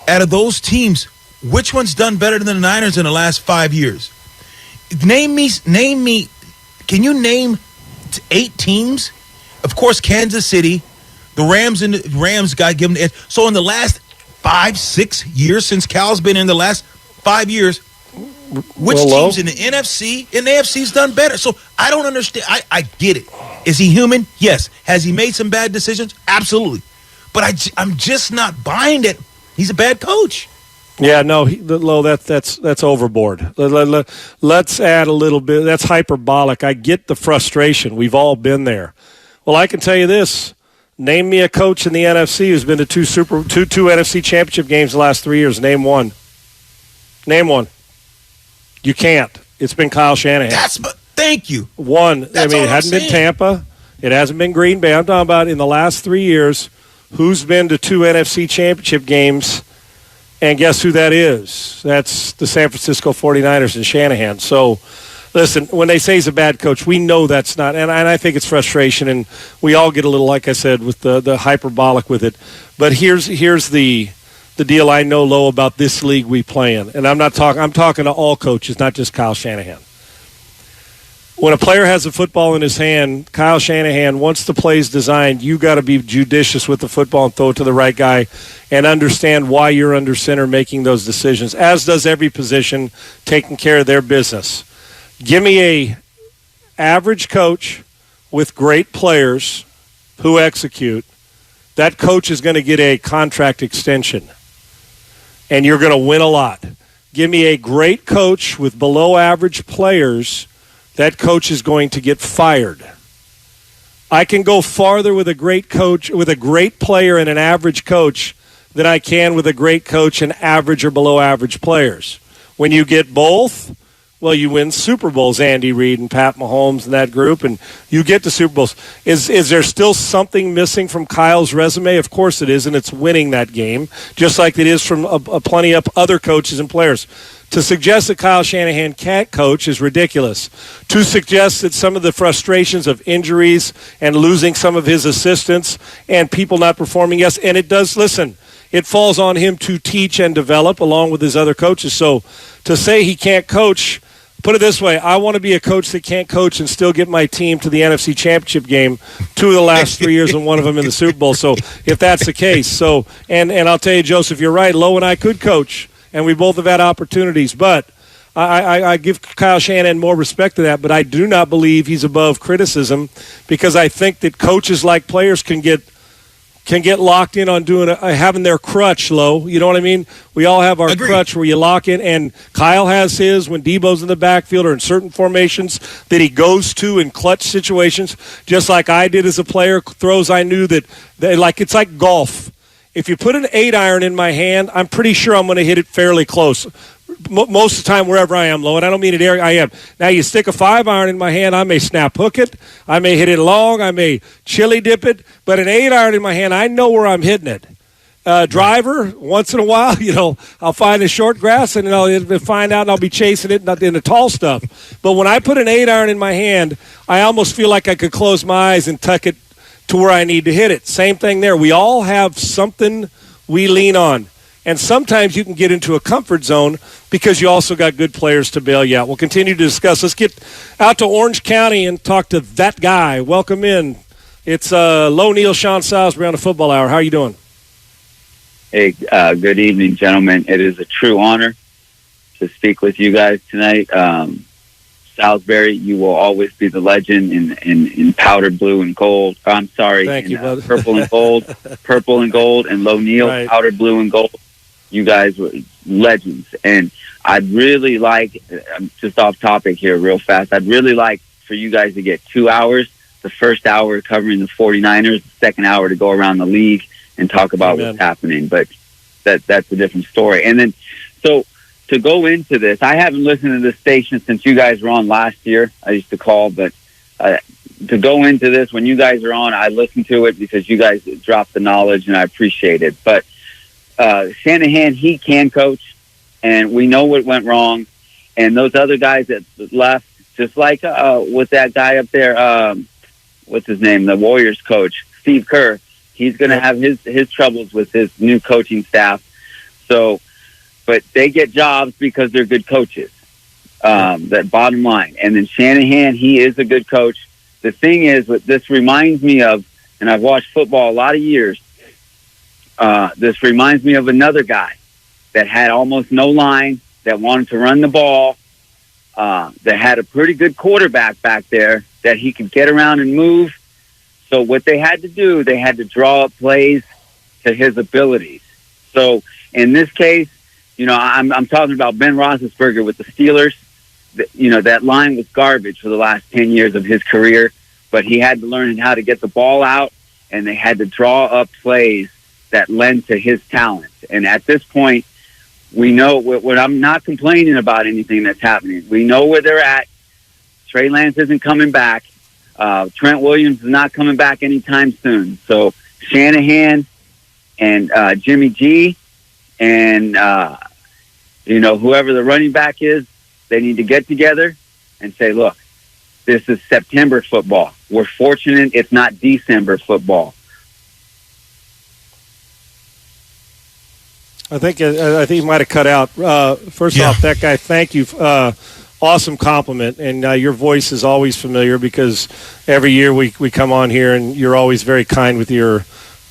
out of those teams, which one's done better than the Niners in the last 5 years? Name me, can you name 8 teams? Of course, Kansas City, the Rams got given the edge. So in the last 5-6 years, since Cal's been in the last 5 years, which teams in the NFC and the AFC's done better? So I don't understand. I get it. Is he human? Yes. Has he made some bad decisions? Absolutely. But I'm just not buying it. He's a bad coach. Yeah, no, Lo, that's overboard. Let's add a little bit. That's hyperbolic. I get the frustration. We've all been there. Well, I can tell you this. Name me a coach in the NFC who's been to two NFC championship games the last 3 years. Name one. Name one. You can't. It's been Kyle Shanahan. Thank you. One. That's it hadn't been Tampa. It hasn't been Green Bay. I'm talking about in the last 3 years, who's been to two NFC championship games, and guess who that is? That's the San Francisco 49ers and Shanahan. So, listen, when they say he's a bad coach, we know that's not, and I think it's frustration, and we all get a little, like I said, with the hyperbolic with it. But here's the deal I know, Lo, about this league we play in, and I'm talking to all coaches, not just Kyle Shanahan. When a player has a football in his hand, Kyle Shanahan, once the play is designed, you got to be judicious with the football and throw it to the right guy and understand why you're under center making those decisions, as does every position taking care of their business. Give me a average coach with great players who execute. That coach is going to get a contract extension, and you're going to win a lot. Give me a great coach with below-average players. That coach is going to get fired. I can go farther with a great coach, with a great player and an average coach than I can with a great coach and average or below average players. When you get both, well, you win Super Bowls, Andy Reid and Pat Mahomes and that group, and you get to Super Bowls. Is there still something missing from Kyle's resume? Of course it is, and it's winning that game, just like it is from plenty of other coaches and players. To suggest that Kyle Shanahan can't coach is ridiculous. To suggest that some of the frustrations of injuries and losing some of his assistants and people not performing, yes, and it does, listen, it falls on him to teach and develop along with his other coaches. So to say he can't coach, put it this way, I want to be a coach that can't coach and still get my team to the NFC Championship game 2 of the last 3 years and one of them in the Super Bowl. So if that's the case, and I'll tell you, Joseph, you're right, Lo and I could coach. And we both have had opportunities, but I give Kyle Shanahan more respect to that, but I do not believe he's above criticism because I think that coaches like players can get locked in on having their crutch, Lo. You know what I mean? We all have our crutch where you lock in, and Kyle has his when Debo's in the backfield or in certain formations that he goes to in clutch situations, just like I did as a player, throws I knew that like it's like golf. If you put an 8-iron in my hand, I'm pretty sure I'm going to hit it fairly close. Most of the time, wherever I am, Lo, and I don't mean it area I am. Now, you stick a 5-iron in my hand, I may snap hook it, I may hit it long, I may chili dip it, but an 8-iron in my hand, I know where I'm hitting it. Driver, once in a while, I'll find the short grass and I'll find out and I'll be chasing it in the tall stuff. But when I put an 8-iron in my hand, I almost feel like I could close my eyes and tuck it to where I need to hit it. Same thing there. We all have something we lean on. And sometimes you can get into a comfort zone because you also got good players to bail you out. We'll continue to discuss. Let's get out to Orange County and talk to that guy. Welcome in. It's Lo Neal, Sean Salisbury on the Football Hour. How are you doing? Hey, good evening, gentlemen. It is a true honor to speak with you guys tonight. Salisbury, you will always be the legend in powdered blue and gold. I'm sorry, thank you, brother. Purple and gold, and Lo Neal, right. Powdered blue and gold. You guys were legends, and I'd really like, just off topic here real fast, I'd really like for you guys to get 2 hours, the first hour covering the 49ers, the second hour to go around the league and talk about what's happening, but that's a different story. And then, so to go into this, I haven't listened to this station since you guys were on last year. I used to call, but to go into this, when you guys are on, I listen to it because you guys drop the knowledge, and I appreciate it. But Shanahan, he can coach, and we know what went wrong. And those other guys that left, just like with that guy up there, what's his name, the Warriors coach, Steve Kerr, he's going to have his troubles with his new coaching staff. So, but they get jobs because they're good coaches. That bottom line. And then Shanahan, he is a good coach. The thing is, what this reminds me of, and I've watched football a lot of years, this reminds me of another guy that had almost no line, that wanted to run the ball, that had a pretty good quarterback back there, that he could get around and move. So what they had to do, they had to draw up plays to his abilities. So in this case, I'm talking about Ben Roethlisberger with the Steelers. That line was garbage for the last 10 years of his career, but he had to learn how to get the ball out, and they had to draw up plays that lend to his talent. And at this point, we know what I'm not complaining about anything that's happening. We know where they're at. Trey Lance isn't coming back. Trent Williams is not coming back anytime soon. So Shanahan and Jimmy G and, whoever the running back is, they need to get together and say, look, this is September football. We're fortunate it's not December football. I think he might have cut out. First off, that guy, thank you. Awesome compliment. And your voice is always familiar because every year we come on here and you're always very kind with your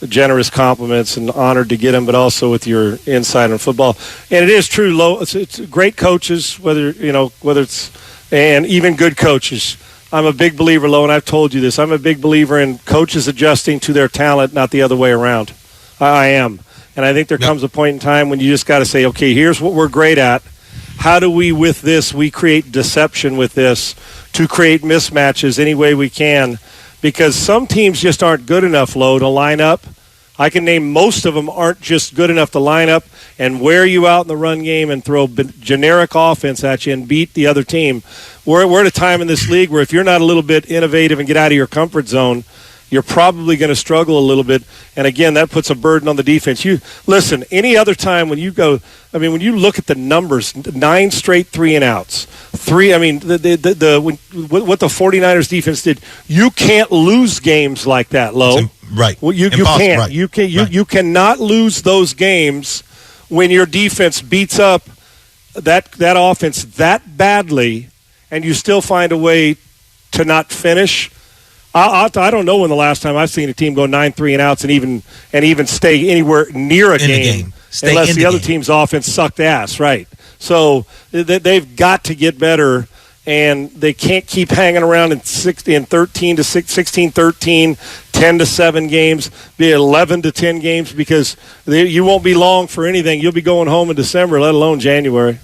generous compliments and honored to get them, but also with your insight on football. And it is true, it's great coaches, whether it's, and even good coaches. I'm a big believer, Lo, and I've told you this. I'm a big believer in coaches adjusting to their talent, not the other way around. I am. And I think there comes a point in time when you just got to say, okay, here's what we're great at. How do we, with this, we create deception with this to create mismatches any way we can? Because some teams just aren't good enough, Lo, to line up. I can name most of them aren't just good enough to line up and wear you out in the run game and throw generic offense at you and beat the other team. We're at a time in this league where if you're not a little bit innovative and get out of your comfort zone, you're probably going to struggle a little bit. And again, that puts a burden on the defense. You listen, any other time when you go, when you look at the numbers, 9 straight 3-and-outs. What the 49ers defense did, you can't lose games like that, Lo. Right. Well, you can't. Right. You cannot lose those games when your defense beats up that offense that badly and you still find a way to not finish. I don't know when the last time I've seen a team go 9 3-and-outs and even stay anywhere near a game unless the other team's offense sucked ass, right? So they've got to get better, and they can't keep hanging around in 13 to 16, 13, 10 to 7 games, be 11 to 10 games because you won't be long for anything. You'll be going home in December, let alone January.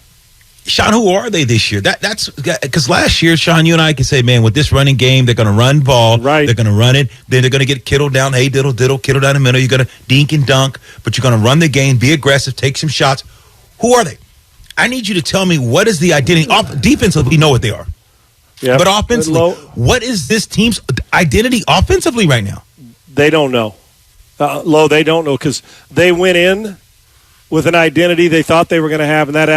Sean, who are they this year? That's because last year, Sean, you and I can say, man, with this running game, they're going to run ball. Right. They're going to run it. Then they're going to get Kittle down. Hey, diddle, Kittle down the middle. You're going to dink and dunk, but you're going to run the game, be aggressive, take some shots. Who are they? I need you to tell me what is the identity. Defensively, we know what they are. Yep. But offensively, what is this team's identity offensively right now? They don't know. They don't know because they went in with an identity they thought they were going to have, and that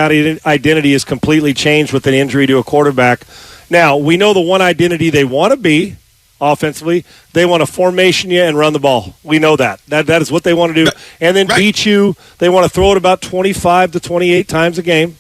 identity is completely changed with an injury to a quarterback. Now, we know the one identity they want to be offensively. They want to formation you and run the ball. We know that. That is what they want to do. And then beat you. They want to throw it about 25 to 28 times a game.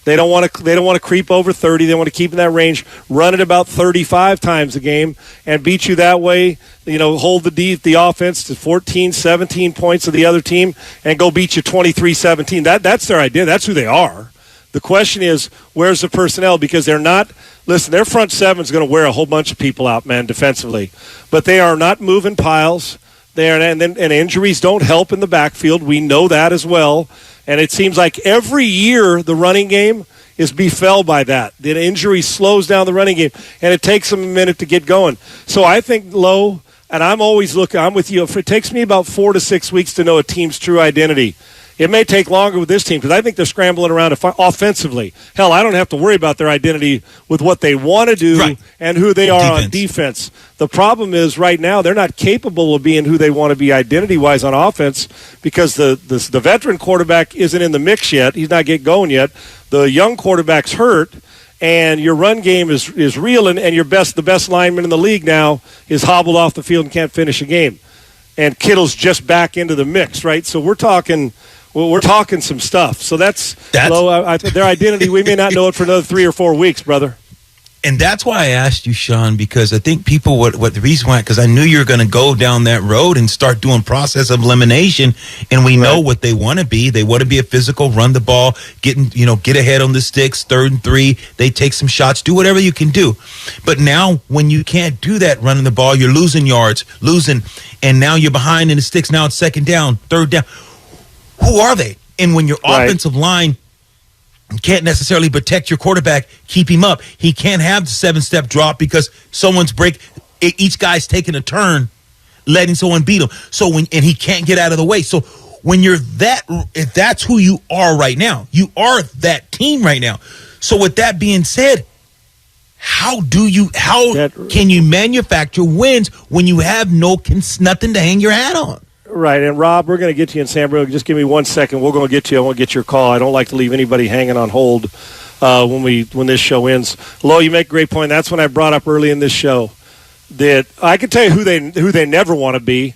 They don't want to creep over 30. They want to keep in that range, run it about 35 times a game, and beat you that way. Hold the offense to 14, 17 points of the other team, and go beat you 23-17. That's their idea. That's who they are. The question is, where's the personnel? Because they're not. Listen, their front seven is going to wear a whole bunch of people out, man, defensively, but they are not moving piles. And injuries don't help in the backfield. We know that as well. And it seems like every year the running game is befell by that. The injury slows down the running game, and it takes them a minute to get going. So I think, Lo, and I'm always looking, I'm with you. It takes me about 4 to 6 weeks to know a team's true identity. It may take longer with this team because I think they're scrambling around offensively. Hell, I don't have to worry about their identity with what they want to do and who they are on defense. The problem is right now they're not capable of being who they want to be identity-wise on offense because the veteran quarterback isn't in the mix yet. He's not getting going yet. The young quarterback's hurt, and your run game is reeling, and the best lineman in the league now is hobbled off the field and can't finish a game. And Kittle's just back into the mix, right? So we're talking some stuff. So that's Lo, their identity. We may not know it for another 3 or 4 weeks, brother. And that's why I asked you, Sean, because I think people, what the reason why, because I knew you were going to go down that road and start doing process of elimination, and we know what they want to be. They want to be a physical, run the ball, get ahead on the sticks, 3rd and 3. They take some shots, do whatever you can do. But now when you can't do that running the ball, you're losing yards, and now you're behind in the sticks. Now it's 2nd down, 3rd down. Who are they? And when your offensive line can't necessarily protect your quarterback, keep him up. He can't have the 7-step drop because each guy's taking a turn, letting someone beat him. And he can't get out of the way. So when if that's who you are right now, you are that team right now. So with that being said, how can you manufacture wins when you have nothing to hang your hat on? Right, and Rob, we're going to get to you in San Bruno. Just give me 1 second. We're going to get to you. I want to get your call. I don't like to leave anybody hanging on hold when this show ends. Lo, you make a great point. That's when I brought up early in this show that I can tell you who they never want to be,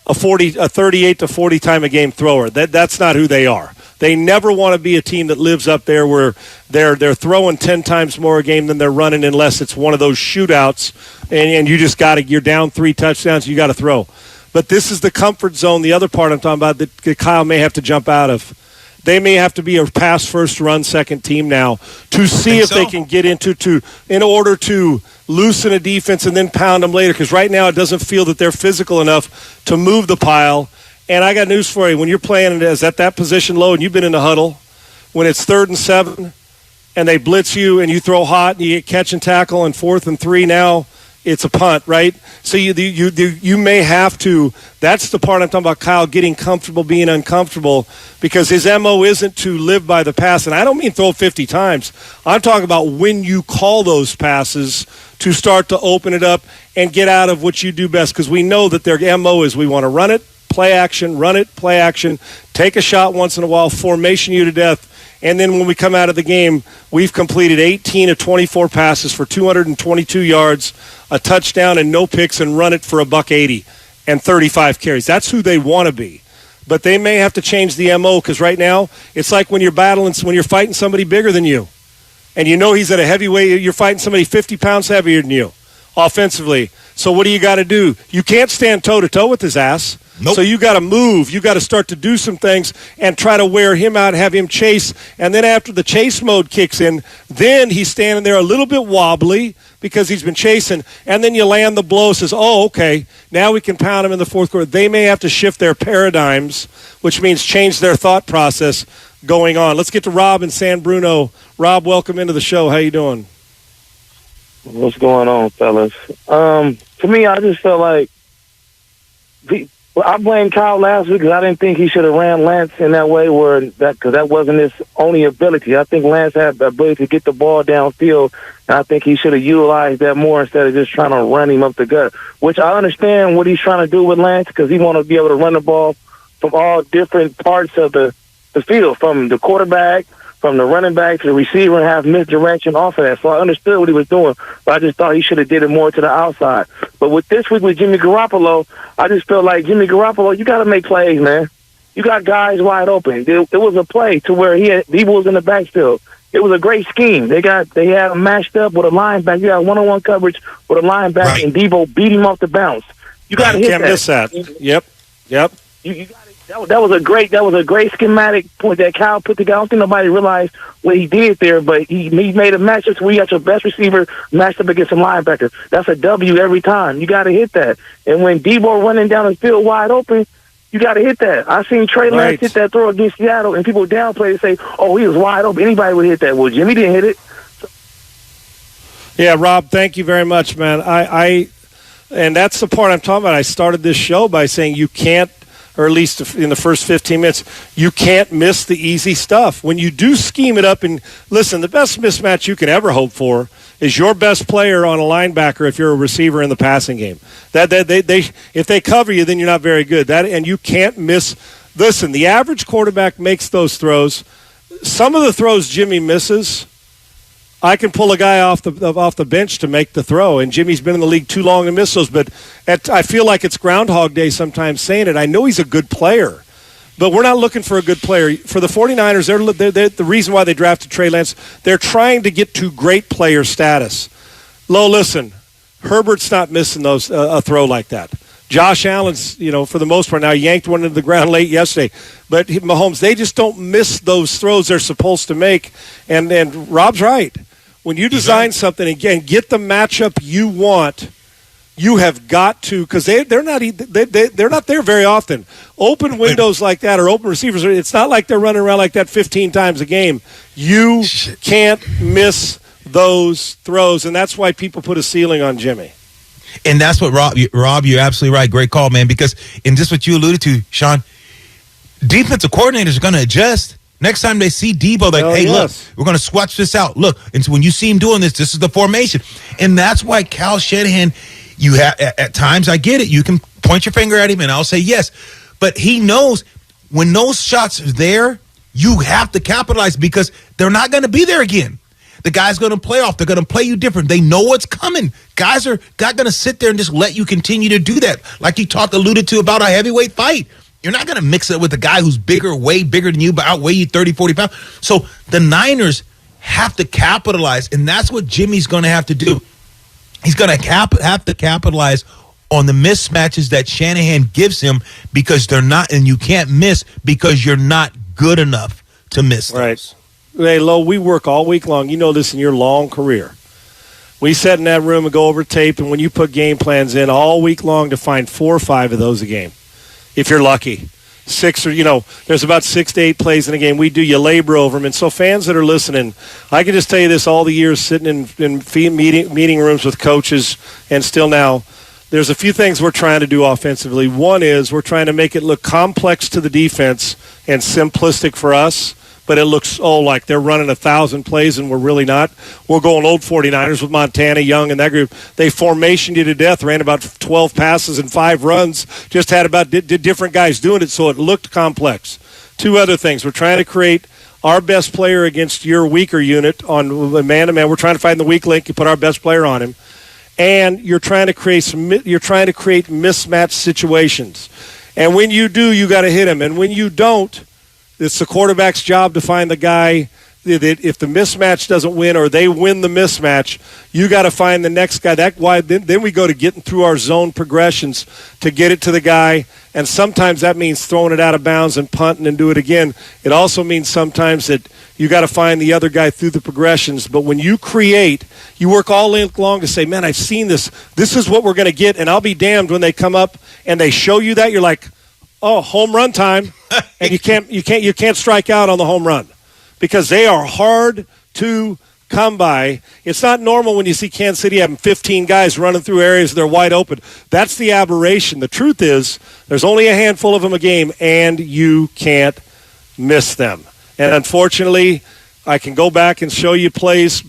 a 38 to 40 time a game thrower. That's not who they are. They never want to be a team that lives up there where they're throwing 10 times more a game than they're running, unless it's one of those shootouts and you just you're down 3 touchdowns, you got to throw. But this is the comfort zone, the other part I'm talking about, that Kyle may have to jump out of. They may have to be a pass first, run second team now to see if they can get in order to loosen a defense and then pound them later. Because right now it doesn't feel that they're physical enough to move the pile. And I got news for you. When you're playing as at that position low and you've been in the huddle, when it's 3rd and 7 and they blitz you and you throw hot and you get catch and tackle and 4th and 3 now, it's a punt, right? So you may have to. That's the part I'm talking about, Kyle getting comfortable being uncomfortable, because his MO isn't to live by the pass. And I don't mean throw 50 times. I'm talking about when you call those passes to start to open it up and get out of what you do best, because we know that their MO is we want to run it, play action, run it, play action, take a shot once in a while, formation you to death. And then when we come out of the game, we've completed 18 of 24 passes for 222 yards, a touchdown and no picks, and run it for $180 and 35 carries. That's who they want to be. But they may have to change the MO, because right now it's like when you're fighting somebody bigger than you, and you know he's at a heavyweight, you're fighting somebody 50 pounds heavier than you offensively. So what do you got to do? You can't stand toe-to-toe with his ass. Nope. So you got to move. You got to start to do some things and try to wear him out, have him chase. And then after the chase mode kicks in, then he's standing there a little bit wobbly because he's been chasing. And then you land the blow, says, oh, okay, now we can pound him in the fourth quarter. They may have to shift their paradigms, which means change their thought process going on. Let's get to Rob in San Bruno. Rob, welcome into the show. How you doing? What's going on, fellas? For me, I just felt like I blamed Kyle last week because I didn't think he should have ran Lance in that way, because that wasn't his only ability. I think Lance had the ability to get the ball downfield, and I think he should have utilized that more instead of just trying to run him up the gut, which I understand what he's trying to do with Lance, because he wants to be able to run the ball from all different parts of the field, from the quarterback, from the running back to the receiver, and have misdirection off of that. So I understood what he was doing, but I just thought he should have did it more to the outside. But with this week with Jimmy Garoppolo, I just feel like Jimmy Garoppolo, you got to make plays, man. You got guys wide open. It was a play to where he was in the backfield. It was a great scheme. They had him matched up with a linebacker. You got one-on-one coverage with a linebacker, right, and Debo beat him off the bounce. You got to hit that. Can't miss that. Yep. You got it. That was a great schematic point that Kyle put together. I don't think nobody realized what he did there, but he made a matchup where you got your best receiver matched up against some linebacker. That's a W every time. You got to hit that. And when Debo running down the field wide open, you got to hit that. I seen Trey Lance hit that throw against Seattle, and people downplay and say, "Oh, he was wide open. Anybody would hit that." Well, Jimmy didn't hit it. Yeah, Rob, thank you very much, man. And that's the part I'm talking about. I started this show by saying you can't, or at least in the first 15 minutes, you can't miss the easy stuff. When you do scheme it up, and listen, the best mismatch you can ever hope for is your best player on a linebacker if you're a receiver in the passing game. If they cover you, then you're not very good. And you can't miss. Listen, the average quarterback makes those throws. Some of the throws Jimmy misses, I can pull a guy off the bench to make the throw, and Jimmy's been in the league too long to miss those. But I feel like it's Groundhog Day sometimes saying it. I know he's a good player, but we're not looking for a good player. For the 49ers, they're the reason why they drafted Trey Lance, they're trying to get to great player status. Listen, Herbert's not missing those a throw like that. Josh Allen's, for the most part now, yanked one into the ground late yesterday. But Mahomes, they just don't miss those throws they're supposed to make. And Rob's right. When you design something, again, get the matchup you want, you have got to, because they're not there very often. Open windows like that or open receivers, it's not like they're running around like that 15 times a game. You can't miss those throws, and that's why people put a ceiling on Jimmy. And that's what, Rob, you're absolutely right. Great call, man, because in just what you alluded to, Sean, defensive coordinators are going to adjust. Next time they see Debo, look, we're going to swatch this out. Look, and so when you see him doing this is the formation. And that's why Cal Shanahan, you have at times, I get it. You can point your finger at him, and I'll say yes. But he knows when those shots are there, you have to capitalize because they're not going to be there again. The guy's going to play off. They're going to play you different. They know what's coming. Guys are not going to sit there and just let you continue to do that. Like you alluded to about a heavyweight fight. You're not going to mix it with a guy who's bigger, way bigger than you, but outweigh you 30, 40 pounds. So the Niners have to capitalize, and that's what Jimmy's going to have to do. He's going to have to capitalize on the mismatches that Shanahan gives him because they're not, and you can't miss because you're not good enough to miss those. Right. Hey, Lo, we work all week long. You know this in your long career. We sit in that room and go over tape, and when you put game plans in all week long to find 4 or 5 of those a game, if you're lucky. 6 or, there's about 6 to 8 plays in a game. We do, you labor over them. And so fans that are listening, I can just tell you this all the years sitting in meeting rooms with coaches and still now, there's a few things we're trying to do offensively. One is we're trying to make it look complex to the defense and simplistic for us, but it looks, like they're running 1,000 plays and we're really not. We're going old 49ers with Montana, Young, and that group. They formationed you to death, ran about 12 passes and 5 runs, just had about different guys doing it, so it looked complex. 2 other things. We're trying to create our best player against your weaker unit on man-to-man. We're trying to find the weak link. You put our best player on him. And you're trying to create mismatch situations. And when you do, you got to hit him. And when you don't, it's the quarterback's job to find the guy that if the mismatch doesn't win or they win the mismatch, you got to find the next guy. Then we go to getting through our zone progressions to get it to the guy. And sometimes that means throwing it out of bounds and punting and do it again. It also means sometimes that you got to find the other guy through the progressions. But when you create, you work all in long to say, man, I've seen this. This is what we're going to get. And I'll be damned when they come up and they show you that. You're like, oh, home run time. And you can't strike out on the home run because they are hard to come by. It's not normal when you see Kansas City having 15 guys running through areas they're wide open. That's the aberration. The truth is there's only a handful of them a game, and you can't miss them. And unfortunately, I can go back and show you plays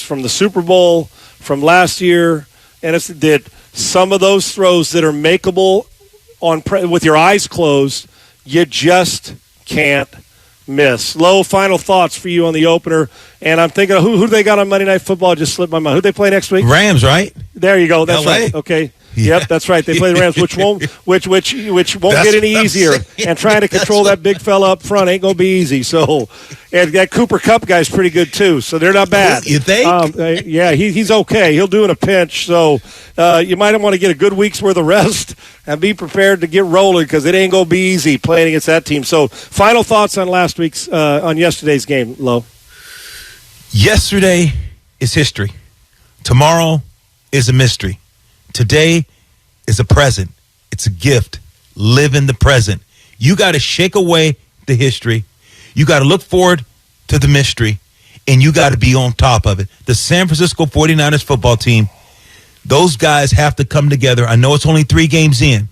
from the Super Bowl from last year, and it's that some of those throws that are makeable with your eyes closed, you just can't miss. Low final thoughts for you on the opener, and I'm thinking of who they got on Monday Night Football. Just slipped my mind. Who they play next week? Rams, right? There you go. That's LA. right. Okay. Yeah. Yep, that's right. They play the Rams, which won't get any easier. And trying to control that big fella up front ain't gonna be easy. So, and that Cooper Kupp guy's pretty good too. So they're not bad. You think? Yeah, he's okay. He'll do in a pinch. So you might want to get a good week's worth of rest and be prepared to get rolling because it ain't gonna be easy playing against that team. So, final thoughts on on yesterday's game, Lo. Yesterday is history. Tomorrow is a mystery. Today is a present. It's a gift. Live in the present. You got to shake away the history. You got to look forward to the mystery, and you got to be on top of it. The San Francisco 49ers football team, those guys have to come together. I know it's only 3 games in,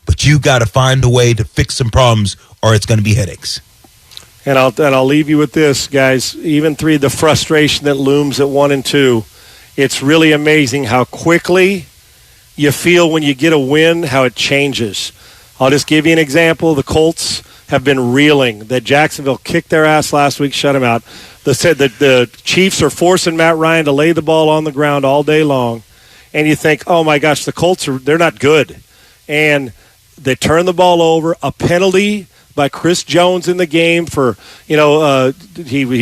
but you got to find a way to fix some problems or it's going to be headaches. And I'll leave you with this, guys. Even the frustration that looms at 1 and 2, it's really amazing how quickly you feel when you get a win, how it changes. I'll just give you an example. The Colts have been reeling. That Jacksonville kicked their ass last week, shut them out. The Chiefs are forcing Matt Ryan to lay the ball on the ground all day long. And you think, oh, my gosh, the Colts, they're not good. And they turn the ball over. A penalty by Chris Jones in the game for, he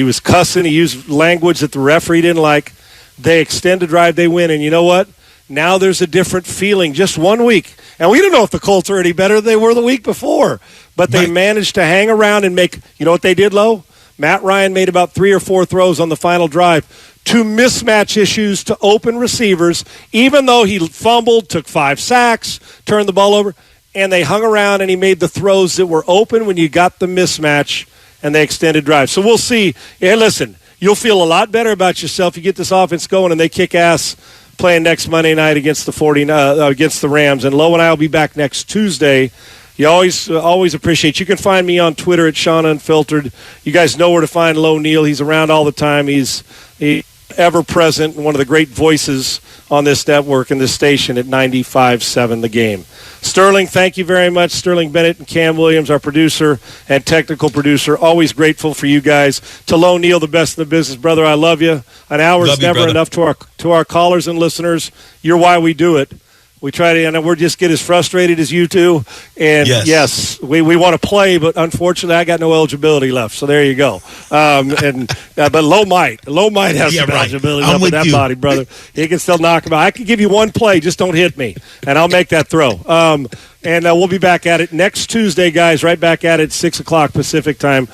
was cussing. He used language that the referee didn't like. They extend the drive. They win. And you know what? Now there's a different feeling just 1 week. And we don't know if the Colts are any better than they were the week before. But they managed to hang around and you know what they did, Lo? Matt Ryan made about 3 or 4 throws on the final drive. 2 mismatch issues to open receivers, even though he fumbled, took 5 sacks, turned the ball over, and they hung around and he made the throws that were open when you got the mismatch and they extended drive. So we'll see. Hey, listen, you'll feel a lot better about yourself. You get this offense going and they kick ass playing next Monday night against the Rams. And Lo and I will be back next Tuesday. You always appreciate. You can find me on Twitter at Sean Unfiltered. You guys know where to find Lo Neal. He's around all the time. He's ever present and one of the great voices on this network and this station at 95.7 The Game. Sterling, thank you very much. Sterling Bennett and Cam Williams, our producer and technical producer. Always grateful for you guys. To Lo Neal, the best in the business, brother. I love you. An hour is never enough to our callers and listeners. You're why we do it. We try to, and we're just get as frustrated as you two. And yes we want to play, but unfortunately, I got no eligibility left. So there you go. But Lo might have some eligibility left with that body, brother. He can still knock him out. I can give you one play, just don't hit me, and I'll make that throw. And we'll be back at it next Tuesday, guys. Right back at it, 6:00 Pacific time.